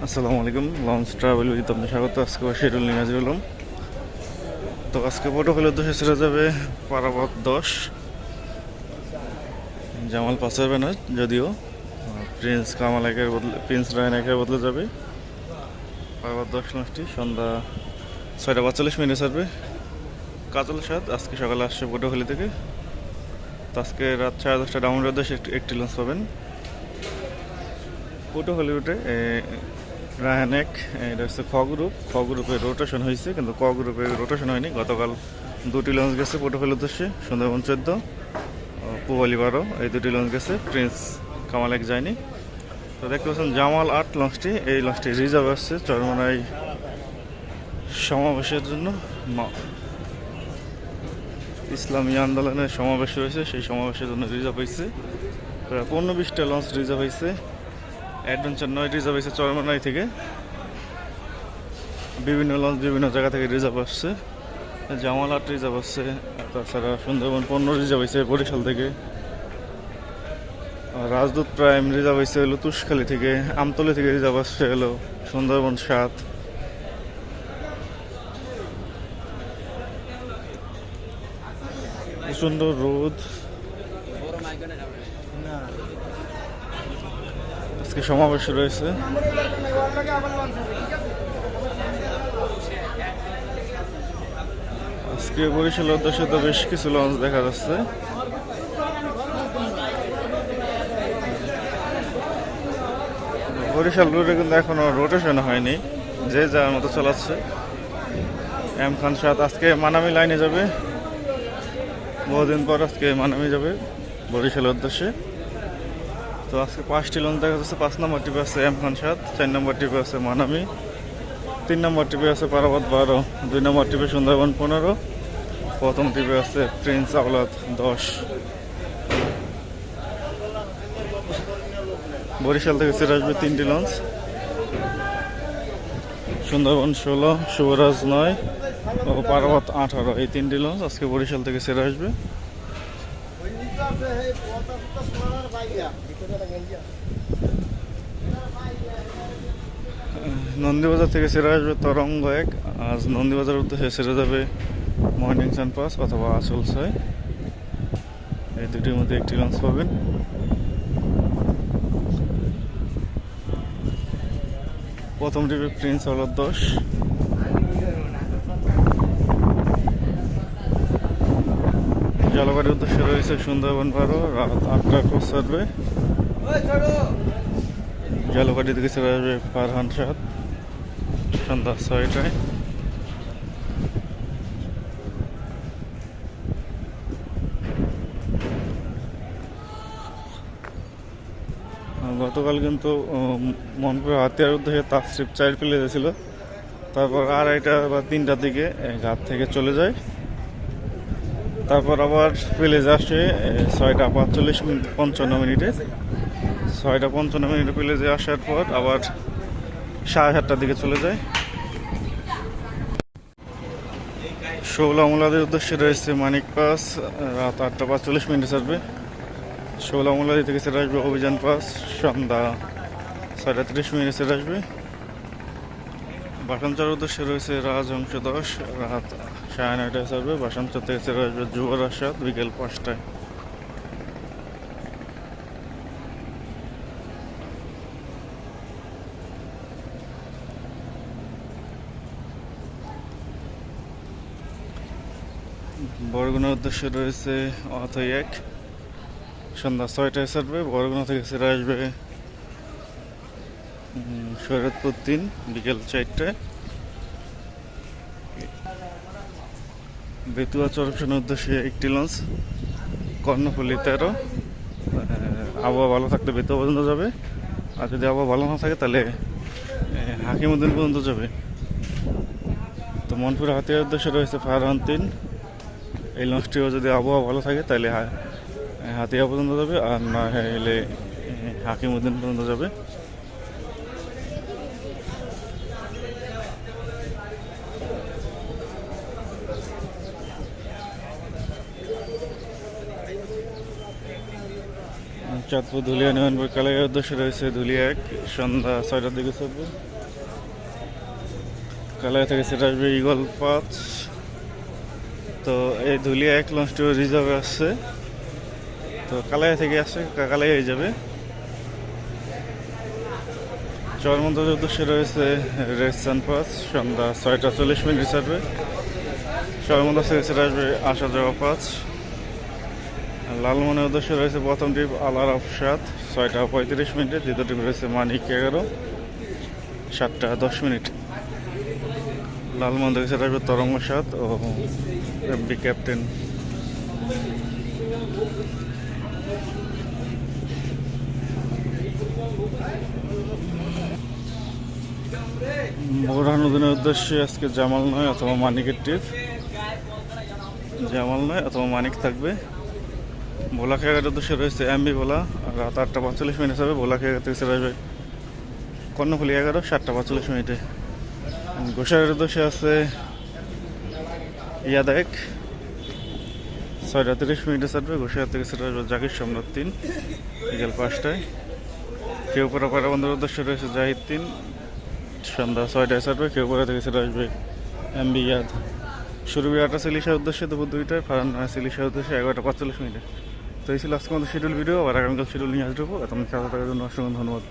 আসসালামু আলাইকুম, launch travel with আপনার স্বাগত। আজকে শিডিউল নিয়ে হাজির হলাম। তো আজকে পটুয়াখালীর উদ্দেশ্যে ছেড়ে যাবে পারাবত 10, জামাল পাসের ব্যানার। যদিও প্রিন্স কামাল একের বদলে প্রিন্স রায়ন একের বদলে যাবে। পারাবত 10 লঞ্চটি সন্ধ্যা 6:45 ছাড়বে কাজল সাদ। আজকে সকালে আসছে পটুয়াখালী থেকে। তো আজকে রাত 10:30 ডাউনের উদ্দেশ্যে একটি লঞ্চ পাবেন পটুয়াখালী রুটে। রায়ন এক, এটা হচ্ছে খ গ্রুপের রোটেশন হয়েছে, কিন্তু ক গ্রুপের রোটেশন হয়নি। গতকাল দুটি লঞ্চ গেছে পটুয়াখালীর উদ্দেশ্যে, সুন্দরবন 14, পুবালি 12, এই দুটি লঞ্চ গেছে। প্রিন্স কামাল এক যায়নি। তো দেখতে পাচ্ছেন জামাল 8 লঞ্চটি, এই লঞ্চটি রিজার্ভ আসছে চরমনাই সমাবেশের জন্য। ইসলামী আন্দোলনের সমাবেশ রয়েছে, সেই সমাবেশের জন্য রিজার্ভ হয়েছে। প্রায় 15-20টা লঞ্চ রিজার্ভ হয়েছে। অ্যাডভেঞ্চার 9 রিজার্ভ হয়েছে চরমনাই থেকে। বিভিন্ন লঞ্চ বিভিন্ন জায়গা থেকে রিজার্ভ আসছে। জামাল 8 রিজার্ভ আসছে। তাছাড়া সুন্দরবন 15 রিজার্ভ হয়েছে বরিশাল থেকে। রাজদূত প্রাইম রিজার্ভ হয়েছে হলো তুষখালী থেকে। আমতলী থেকে রিজার্ভ আসছে হলো সুন্দরবন 7। প্রচণ্ড রোদ, আজকে সমাবেশ রয়েছে। আজকে বরিশালের উদ্দেশ্যে তো বেশ কিছু লঞ্চ দেখা যাচ্ছে। বরিশাল রুটে কিন্তু এখনো রোটেশন হয়নি, যে যার মতো চালাচ্ছে। এম খান 7 আজকে মানামি লাইনে যাবে। বহুদিন পর আজকে মানামি যাবে বরিশালের উদ্দেশ্যে। তো আজকে 5টি লঞ্চ দেখা যাচ্ছে। 5 নম্বর টিপে আছে এম খান 7, 4 নম্বর টিপে আছে মানামি, 3 নম্বর টিপে আছে পারাবত 12, 2 নম্বর টিপে সুন্দরবন 15, প্রথম টিপে আছে প্রিন্স আওলাদ 10। বরিশাল থেকে ছেড়ে আসবে 3টি লঞ্চ, সুন্দরবন 16, শুভরাজ 9 ও পারাবত 18, এই 3টি লঞ্চ আজকে বরিশাল থেকে ছেড়ে আসবে। নন্দীবাজার থেকে ছেড়ে আসবে তরঙ্গ 1। আজ নন্দীবাজার উদ্দেশ্যে ছেড়ে যাবে মর্নিং সান পাস অথবা আসল 6, এই দুটির মধ্যে একটি লঞ্চ পাবেন। প্রথম ট্রিপে প্রিন্স আওলাদ 10। জলবায়ুর উদ্দেশ্যে রয়েছে সুন্দরবন 12, রাত 8টা ক্রস ছাড়বে। জলবায়ু থেকে ছেড়ে আসবে ফারহান 7, সন্ধ্যা 6টায়। গতকাল কিন্তু মনপুর হাতিয়ার উদ্দেশ্যে তাপস্ট্রিপ 4 পেলে গেছিল, তারপর 2:30 বা 3টার দিকে ঘাট থেকে চলে যায়। তারপর আবার পেলেজ আসে 6:45-55 6:55 পেলেজে আসার পর আবার 7:30টার দিকে চলে যায়। 16 মোলাদের উদ্দেশ্যে রয়েছে মানিক পাস, রাত 8:45 ছাড়বে। 16 মোলাদি থেকে ছেড়ে আসবে অভিযান পাস, সন্ধ্যা 6:30 ছেড়ে আসবে। বাসানচর উদ্দেশ্যে রয়েছে রাজহংস 10, রাত 9:30 ছাড়বে। বাসানচর থেকে ছেড়ে আসবে যুবরাজ 7, বিকেল 5টায়। বরগুনার উদ্দেশ্যে রয়েছে অথই 1, সন্ধ্যা 6টায় ছাড়বে। বরগুনা থেকে ছেড়ে আসবে শরীয়তপুর 3, বিকেল 4টায়। বেতুয়া চরপশনের উদ্দেশ্যে একটি লঞ্চ কর্ণফুলী 13। আবহাওয়া ভালো থাকলে বেতুয়া পর্যন্ত যাবে, আর যদি আবহাওয়া ভালো না থাকে তাহলে হাকিমউদ্দিন পর্যন্ত যাবে। তো মনপুর হাতিয়ার উদ্দেশ্যে রয়েছে ফারহান 3, এই লঞ্চটিও যদি আবহাওয়া ভালো থাকে তাহলে হাতিয়া পর্যন্ত যাবে, আর না হলে হাকিমউদ্দিন পর্যন্ত যাবে। চাঁদপুর ধুলিয়া নিমনপুর কালাইয়ের উদ্দেশ্যে রয়েছে ধুলিয়া 1 সন্ধ্যা 6টার দিকে চলবে। কালাই থেকে সেটা আসবে ইগল 5। তো এই ধুলিয়া 1 লঞ্চটি রিজার্ভে আসছে, তো কালাই থেকে আসছে, কালাই হয়ে যাবে। চরমন্দার উদ্দেশ্যে রয়েছে রেসান 5 সন্ধ্যা 6টা 40 মিনিট ছাড়বে। চরমন্দা থেকে সেটা আসবে আসা যাওয়া 5। লালমনের উদ্দেশ্যে রয়েছে প্রথম ট্রিপ আলার অফ 7 6টা 35 মিনিটে, দ্বিতীয় ট্রিপ রয়েছে মানিক 11 7টা 10 মিনিট। লালমন থেকে সেটা আসবে তরঙ্গ 7 ও এমবি ক্যাপ্টেন। বোরহানুদ্দিনের উদ্দেশ্যে আজকে জামাল নয় অথবা মানিকের ট্রিপ, জামাল নয় অথবা মানিক থাকবে। ভোলা খেয়াঘাটের উদ্দেশ্যে রয়েছে এমবি ভোলা, রাত 8টা 45 মিনিট হবে। ভোলা খেয়াঘাট থেকে সেটা আসবে কর্ণফুলি 11 7টা 45 মিনিটে। গোসাইয়ের উদ্দেশ্যে আছে ইয়াদ 1 6টা 30 মিনিটে ছাড়বে। গোসাইয়ার থেকে সেটা আসবে জাকির সম্রাট 3 বিকেল 5টায়। কেউপাড়া পায়রাবন্দরের উদ্দেশ্যে রয়েছে জাহিদ 3 সন্ধ্যা 6টায় ছাড়বে। কেউপাড়া থেকে সেটা আসবে এমবি ইয়াদ। সুরভি 8টা সিলিশার উদ্দেশ্যে দুপুর 2টায়, ফারান সিলিশার উদ্দেশ্যে 11টা 45 মিনিটে। তো এই ছিল আজকে আমাদের শিডিউল ভিডিও, আর আগামীকাল শিডিউল নিয়ে আসবো। এত সাথে থাকার জন্য অসংখ্য ধন্যবাদ।